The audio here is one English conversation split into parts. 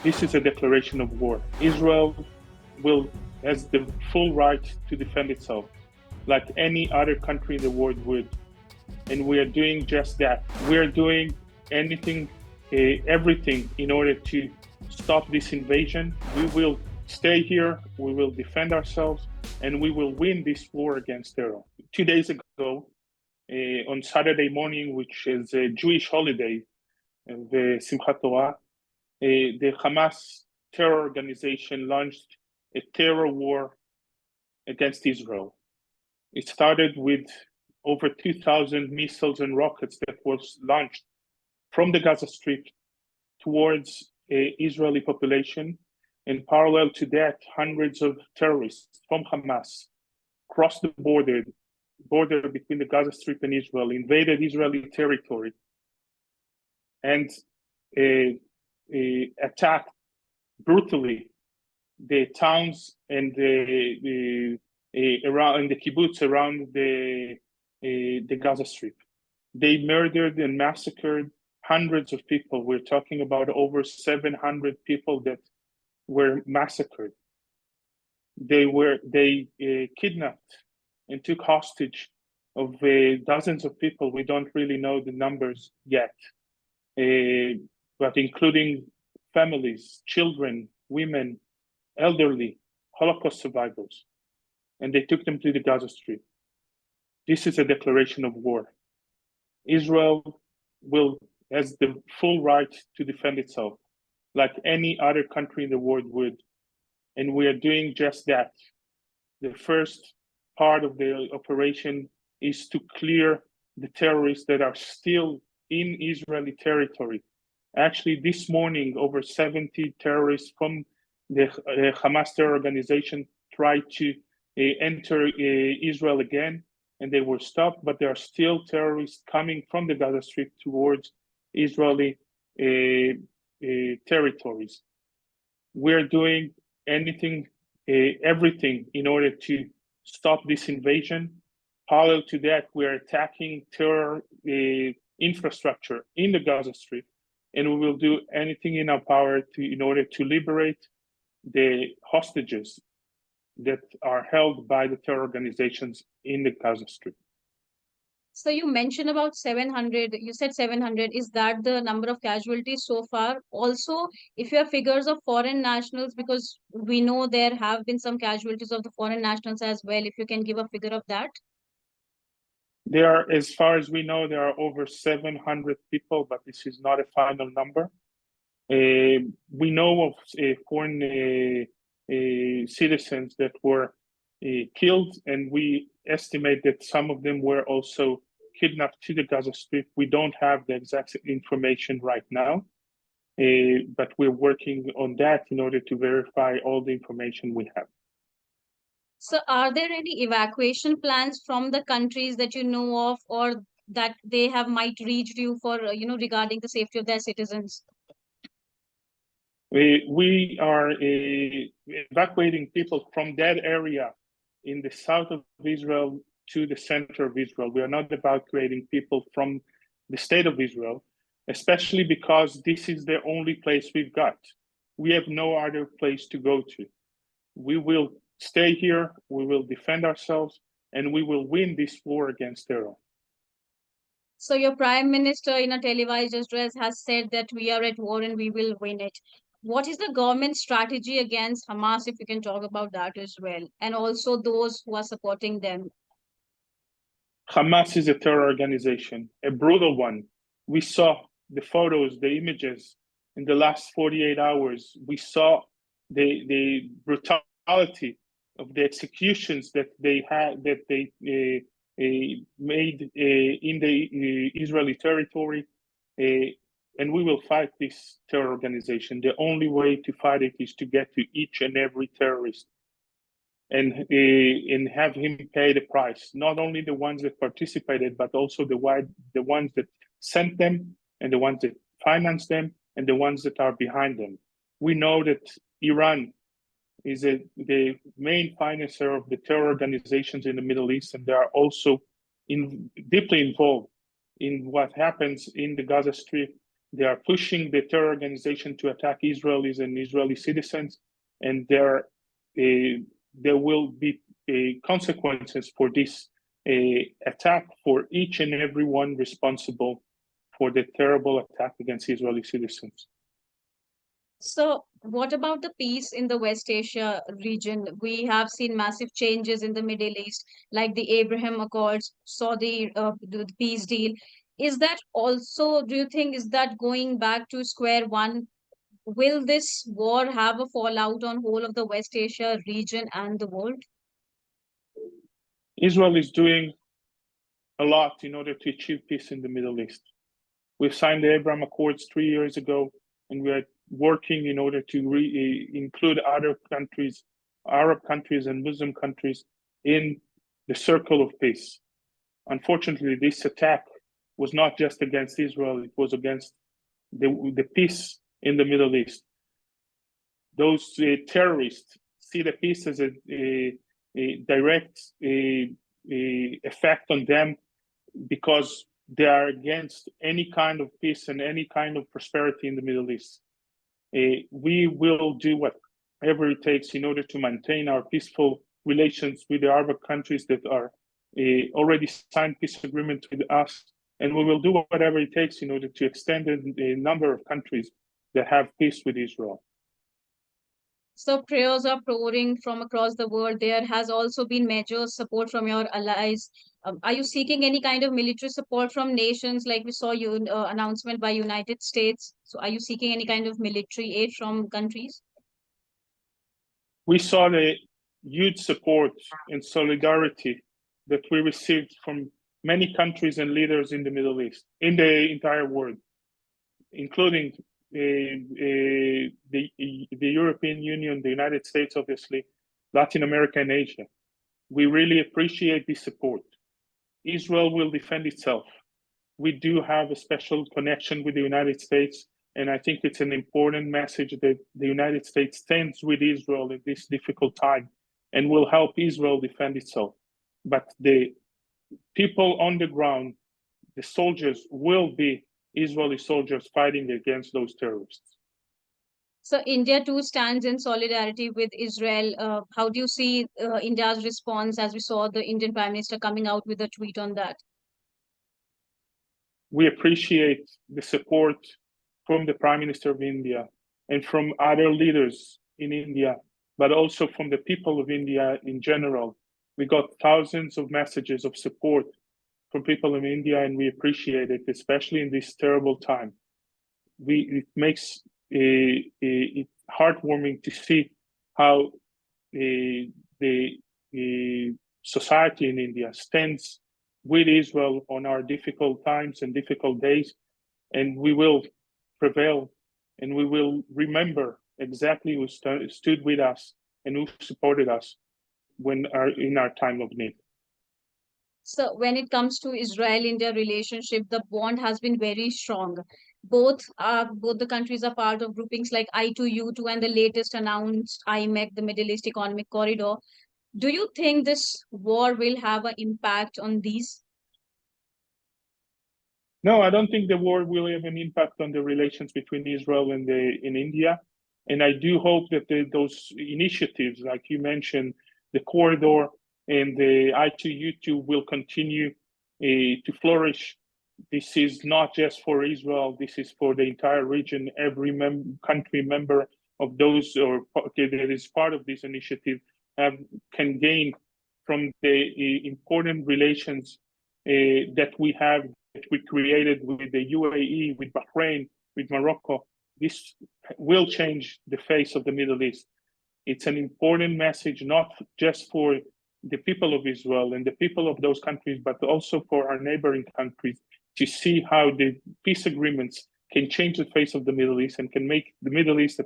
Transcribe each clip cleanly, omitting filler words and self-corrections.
This is a declaration of war. Israel has the full right to defend itself, like any other country in the world would. And we are doing just that. We are doing everything in order to stop this invasion. We will stay here, we will defend ourselves, and we will win this war against terror. 2 days ago, on Saturday morning, which is a Jewish holiday, the Simchat Torah, the Hamas terror organization launched a terror war against Israel. It started with over 2,000 missiles and rockets that was launched from the Gaza Strip towards Israeli population. And parallel to that, hundreds of terrorists from Hamas crossed the border between the Gaza Strip and Israel, invaded Israeli territory, and attacked brutally the towns and around the kibbutz around the Gaza Strip. They murdered and massacred hundreds of people. We're talking about over 700 people that were massacred. They kidnapped and took hostage of dozens of people. We don't really know the numbers yet, but including families, children, women, elderly, Holocaust survivors, and they took them to the Gaza Strip. This is a declaration of war. Israel has the full right to defend itself, like any other country in the world would. And we are doing just that. The first part of the operation is to clear the terrorists that are still in Israeli territory. Actually, this morning, over 70 terrorists from the Hamas terror organization tried to enter Israel again, and they were stopped, but there are still terrorists coming from the Gaza Strip towards Israeli territories. We're doing everything in order to stop this invasion. Parallel to that, we're attacking terror infrastructure in the Gaza Strip, and we will do anything in our power in order to liberate the hostages that are held by the terror organizations in the Gaza Strip. So you mentioned about 700, you said 700. Is that the number of casualties so far? Also, if you have figures of foreign nationals, because we know there have been some casualties of the foreign nationals as well, if you can give a figure of that. There are, as far as we know, there are over 700 people, but this is not a final number. We know of foreign citizens that were killed, and we estimate that some of them were also kidnapped to the Gaza Strip. We don't have the exact information right now, but we're working on that in order to verify all the information we have. So are there any evacuation plans from the countries that you know of, or that they have might reached you for, regarding the safety of their citizens? We are evacuating people from that area in the south of Israel to the center of Israel. We are not evacuating people from the state of Israel, especially because this is the only place we've got. We have no other place to go to. We will stay here, we will defend ourselves, and we will win this war against terror. So your prime minister in a televised address has said that we are at war and we will win it. What is the government strategy against Hamas, if you can talk about that as well, and also those who are supporting them? Hamas is a terror organization, a brutal one. We saw the photos, the images in the last 48 hours. We saw the brutality of the executions that they made in the Israeli territory. And we will fight this terror organization. The only way to fight it is to get to each and every terrorist and have him pay the price. Not only the ones that participated, but also the ones that sent them, and the ones that financed them, and the ones that are behind them. We know that Iran is the main financer of the terror organizations in the Middle East, and they are also deeply involved in what happens in the Gaza Strip They are pushing the terror organization to attack Israelis and Israeli citizens, and there will be consequences for this attack for each and every one responsible for the terrible attack against Israeli citizens. So, what about the peace in the West Asia region? We have seen massive changes in the Middle East, like the Abraham Accords, saw the peace deal. Is that also, do you think, is that going back to square one? Will this war have a fallout on whole of the West Asia region and the world? Israel is doing a lot in order to achieve peace in the Middle East. We signed the Abraham Accords 3 years ago, and we are working in order to include other countries, Arab countries and Muslim countries, in the circle of peace. Unfortunately, this attack was not just against Israel, it was against the peace in the Middle East. Those terrorists see the peace as a direct effect on them because they are against any kind of peace and any kind of prosperity in the Middle East. We will do whatever it takes in order to maintain our peaceful relations with the Arab countries that are already signed peace agreement with us, and we will do whatever it takes in order to extend the number of countries that have peace with Israel. So prayers are pouring from across the world. There has also been major support from your allies. Are you seeking any kind of military support from nations like we saw you announcement by United States? So are you seeking any kind of military aid from countries? We saw the huge support and solidarity that we received from many countries and leaders in the Middle East, in the entire world, including the European Union, the United States, obviously, Latin America and Asia. We really appreciate this support. Israel will defend itself. We do have a special connection with the United States, and I think it's an important message that the United States stands with Israel in this difficult time and will help Israel defend itself. But the people on the ground, the soldiers, will be Israeli soldiers fighting against those terrorists. So India too stands in solidarity with Israel. How do you see India's response as we saw the Indian Prime Minister coming out with a tweet on that? We appreciate the support from the Prime Minister of India and from other leaders in India, but also from the people of India in general. We got thousands of messages of support from people in India, and we appreciate it, especially in this terrible time. It makes it heartwarming to see how the society in India stands with Israel on our difficult times and difficult days, and we will prevail, and we will remember exactly who stood with us and who supported us in our time of need. So when it comes to Israel-India relationship, the bond has been very strong. Both the countries are part of groupings like I2U2 and the latest announced IMEC, the Middle East Economic Corridor. Do you think this war will have an impact on these? No, I don't think the war will have an impact on the relations between Israel and India. And I do hope that those initiatives, like you mentioned, the corridor and the I2U2 will continue to flourish. This is not just for Israel, this is for the entire region. Every country member of those that is part of this initiative can gain from the important relations that we have, that we created with the UAE, with Bahrain, with Morocco. This will change the face of the Middle East. It's an important message, not just for the people of Israel and the people of those countries, but also for our neighboring countries, to see how the peace agreements can change the face of the Middle East and can make the Middle East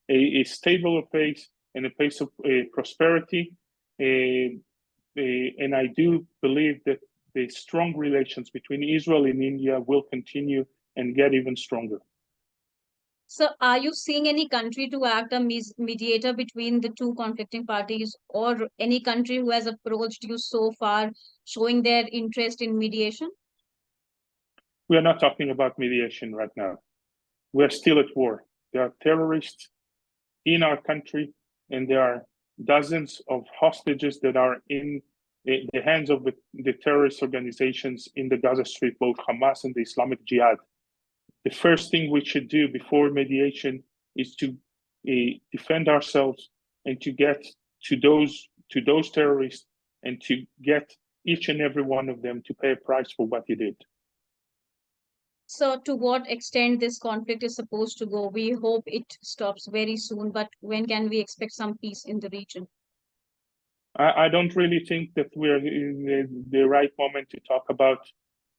a stable place and a place of prosperity. And I do believe that the strong relations between Israel and India will continue and get even stronger. So are you seeing any country to act as mediator between the two conflicting parties, or any country who has approached you so far showing their interest in mediation? We are not talking about mediation right now. we're still at war. There are terrorists in our country, and there are dozens of hostages that are in the hands of the terrorist organizations in the Gaza Strip, both Hamas and the Islamic Jihad. The first thing we should do before mediation is to defend ourselves and to get to those terrorists and to get each and every one of them to pay a price for what he did. So, to what extent this conflict is supposed to go? We hope it stops very soon, but when can we expect some peace in the region? I don't really think that we're in the right moment to talk about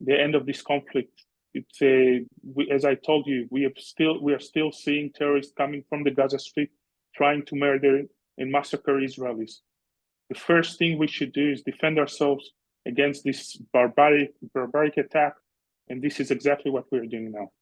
the end of this conflict. It's as I told you, we are still seeing terrorists coming from the Gaza Strip, trying to murder and massacre Israelis. The first thing we should do is defend ourselves against this barbaric attack, and this is exactly what we're doing now.